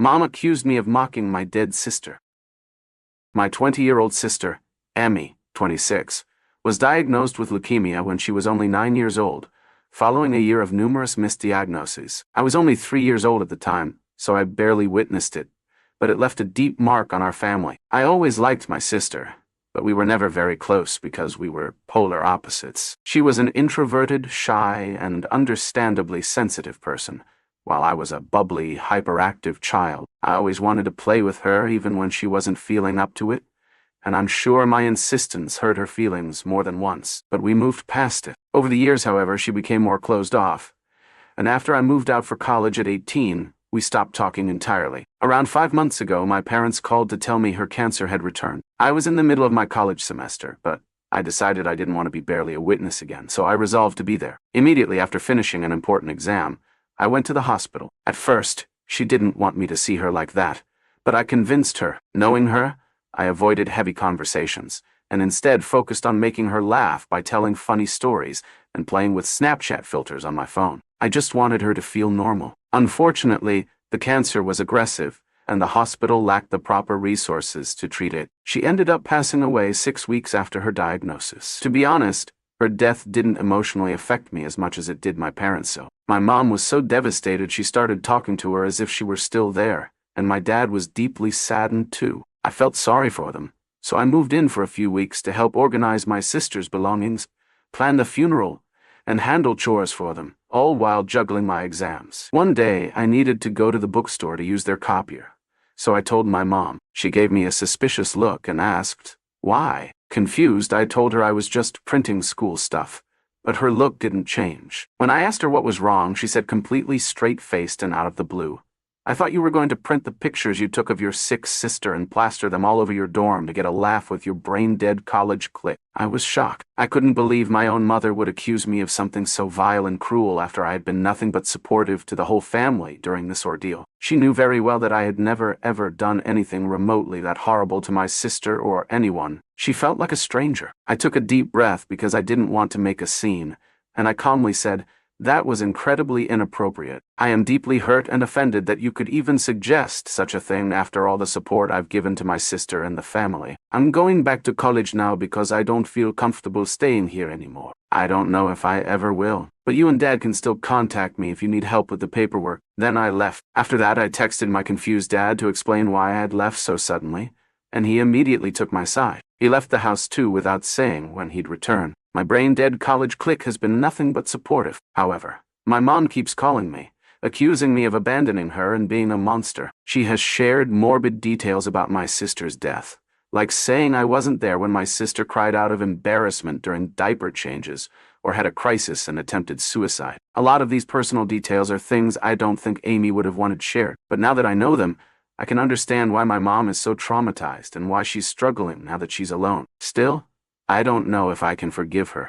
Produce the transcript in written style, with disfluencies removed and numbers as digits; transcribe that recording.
Mom accused me of mocking my dead sister. My 20-year-old sister, Amy, 26, was diagnosed with leukemia when she was only 9 years old, following a year of numerous misdiagnoses. I was only 3 years old at the time, so I barely witnessed it, but it left a deep mark on our family. I always liked my sister, but we were never very close because we were polar opposites. She was an introverted, shy, and understandably sensitive person, while I was a bubbly, hyperactive child. I always wanted to play with her even when she wasn't feeling up to it, and I'm sure my insistence hurt her feelings more than once, but we moved past it. Over the years, however, she became more closed off, and after I moved out for college at 18, we stopped talking entirely. Around 5 months ago, my parents called to tell me her cancer had returned. I was in the middle of my college semester, but I decided I didn't want to be barely a witness again, so I resolved to be there. Immediately after finishing an important exam, I went to the hospital. At first, she didn't want me to see her like that, but I convinced her. Knowing her, I avoided heavy conversations, and instead focused on making her laugh by telling funny stories and playing with Snapchat filters on my phone. I just wanted her to feel normal. Unfortunately, the cancer was aggressive, and the hospital lacked the proper resources to treat it. She ended up passing away 6 weeks after her diagnosis. To be honest, her death didn't emotionally affect me as much as it did my parents. So my mom was so devastated she started talking to her as if she were still there, and my dad was deeply saddened too. I felt sorry for them, so I moved in for a few weeks to help organize my sister's belongings, plan the funeral, and handle chores for them, all while juggling my exams. One day, I needed to go to the bookstore to use their copier, so I told my mom. She gave me a suspicious look and asked, "Why?" Confused, I told her I was just printing school stuff, but her look didn't change. When I asked her what was wrong, she said completely straight-faced and out of the blue, "I thought you were going to print the pictures you took of your sick sister and plaster them all over your dorm to get a laugh with your brain-dead college clique." I was shocked. I couldn't believe my own mother would accuse me of something so vile and cruel after I had been nothing but supportive to the whole family during this ordeal. She knew very well that I had never ever done anything remotely that horrible to my sister or anyone. She felt like a stranger. I took a deep breath because I didn't want to make a scene, and I calmly said, "That was incredibly inappropriate. I am deeply hurt and offended that you could even suggest such a thing after all the support I've given to my sister and the family. I'm going back to college now because I don't feel comfortable staying here anymore. I don't know if I ever will, but you and Dad can still contact me if you need help with the paperwork." Then I left. After that, I texted my confused dad to explain why I had left so suddenly, and he immediately took my side. He left the house too without saying when he'd return. My brain-dead college clique has been nothing but supportive. However, my mom keeps calling me, accusing me of abandoning her and being a monster. She has shared morbid details about my sister's death, like saying I wasn't there when my sister cried out of embarrassment during diaper changes or had a crisis and attempted suicide. A lot of these personal details are things I don't think Amy would have wanted shared, but now that I know them, I can understand why my mom is so traumatized and why she's struggling now that she's alone. Still, I don't know if I can forgive her.